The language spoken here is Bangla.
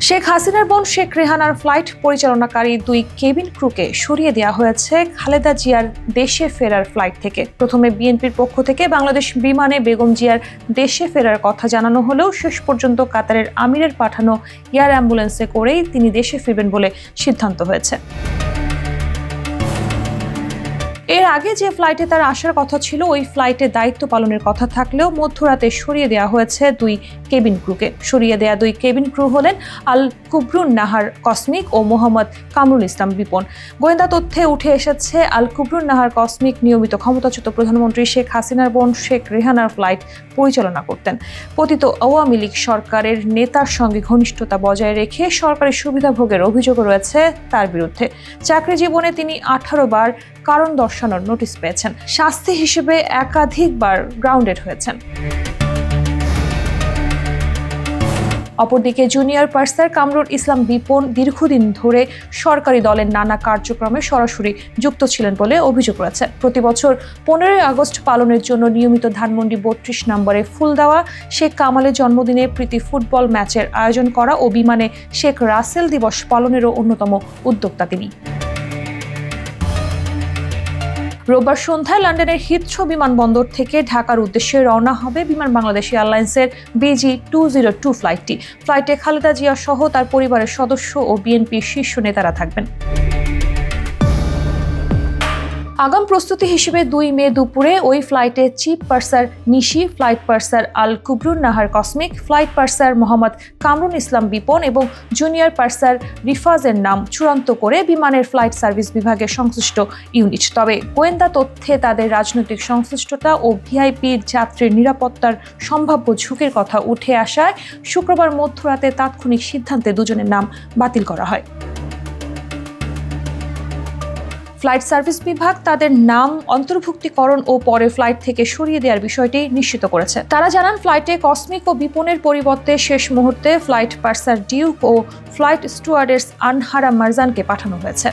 শেখ হাসিনার বোন শেখ রেহানার ফ্লাইট পরিচালনাকারী 2 কেবিন ক্রুকে সরিয়ে দেওয়া হয়েছে খালেদা জিয়ার দেশে ফেরার ফ্লাইট থেকে। প্রথমে বিএনপির পক্ষ থেকে বাংলাদেশ বিমানে বেগম জিয়ার দেশে ফেরার কথা জানানো হলেও শেষ পর্যন্ত কাতারের আমিরের পাঠানো এয়ার অ্যাম্বুলেন্সে করেই তিনি দেশে ফিরবেন বলে সিদ্ধান্ত হয়েছে। এর আগে যে ফ্লাইটে তার আসার কথা ছিল ওই ফ্লাইটে দায়িত্ব পালনের কথা থাকলেও মধ্যরাতে সরিয়ে দেওয়া হয়েছে 2 কেবিন ক্রুকে। সরিয়ে দেওয়া 2 কেবিন ক্রু হলেন আল কুবরুন নাহার কসমিক ও মোহাম্মদ কামরুল ইসলাম বিপন। গোয়েন্দা তথ্যে উঠে এসেছে আল কুবরুন নাহার কসমিক নিয়মিত ক্ষমতাচ্যুত প্রধানমন্ত্রী শেখ হাসিনার বোন শেখ রেহানার ফ্লাইট পরিচালনা করতেন। পতিত আওয়ামী লীগ সরকারের নেতার সঙ্গে ঘনিষ্ঠতা বজায় রেখে সরকারি সুবিধাভোগের অভিযোগ রয়েছে তার বিরুদ্ধে। চাকরি জীবনে তিনি 18 বার কারণ দর্শানোর নোটিশ পেয়েছেন। শাস্তি হিসেবে একাধিকবার গ্রাউন্ডেড হয়েছেন। অপরদিকে জুনিয়র পার্সার কামরুল ইসলাম বিপন দীর্ঘদিন ধরে সরকারি দলের নানা কার্যক্রমে সরাসরি যুক্ত ছিলেন বলে অভিযোগ রয়েছে। প্রতি বছর 15 আগস্ট পালনের জন্য নিয়মিত ধানমন্ডি 32 নম্বরে ফুল দেওয়া, শেখ কামালের জন্মদিনে প্রীতি ফুটবল ম্যাচের আয়োজন করা ও বিমানে শেখ রাসেল দিবস পালনেরও অন্যতম উদ্যোক্তা তিনি। রোববার সন্ধ্যায় লন্ডনের হিথ্রো বিমানবন্দর থেকে ঢাকার উদ্দেশ্যে রওনা হবে বিমান বাংলাদেশ এয়ারলাইন্সের BG202 ফ্লাইটটি। ফ্লাইটে খালেদা জিয়া সহ তার পরিবারের সদস্য ও বিএনপির শীর্ষ নেতারা থাকবেন। আগাম প্রস্তুতি হিসেবে 2 মে দুপুরে ওই ফ্লাইটে chief purser Nishi, flight purser Al Kubrun Nahar Kosmik, flight purser Mohammad Kamrul Islam Bipon এবং জুনিয়র পার্সার রিফাজের নাম চূড়ান্ত করে বিমানের ফ্লাইট সার্ভিস বিভাগের সংশ্লিষ্ট ইউনিট। তবে গোয়েন্দা তথ্যে তাদের রাজনৈতিক সংশ্লিষ্টতা ও ভিআইপি যাত্রীর নিরাপত্তার সম্ভাব্য ঝুঁকির কথা উঠে আসায় শুক্রবার মধ্যরাতে তাৎক্ষণিক সিদ্ধান্তে দুজনের নাম বাতিল করা হয়। ফ্লাইট সার্ভিস বিভাগ তাদের নাম অন্তর্ভুক্তিকরণ ও পরে ফ্লাইট থেকে সরিয়ে দেওয়ার বিষয়টি নিশ্চিত করেছে। তারা জানান ফ্লাইটে কসমিক ও বিপনের পরিবর্তে শেষ মুহূর্তে ফ্লাইট পার্সার ডিউক ও ফ্লাইট স্টুয়ার্ডেস আনহারা মারজানকে পাঠানো হয়েছে।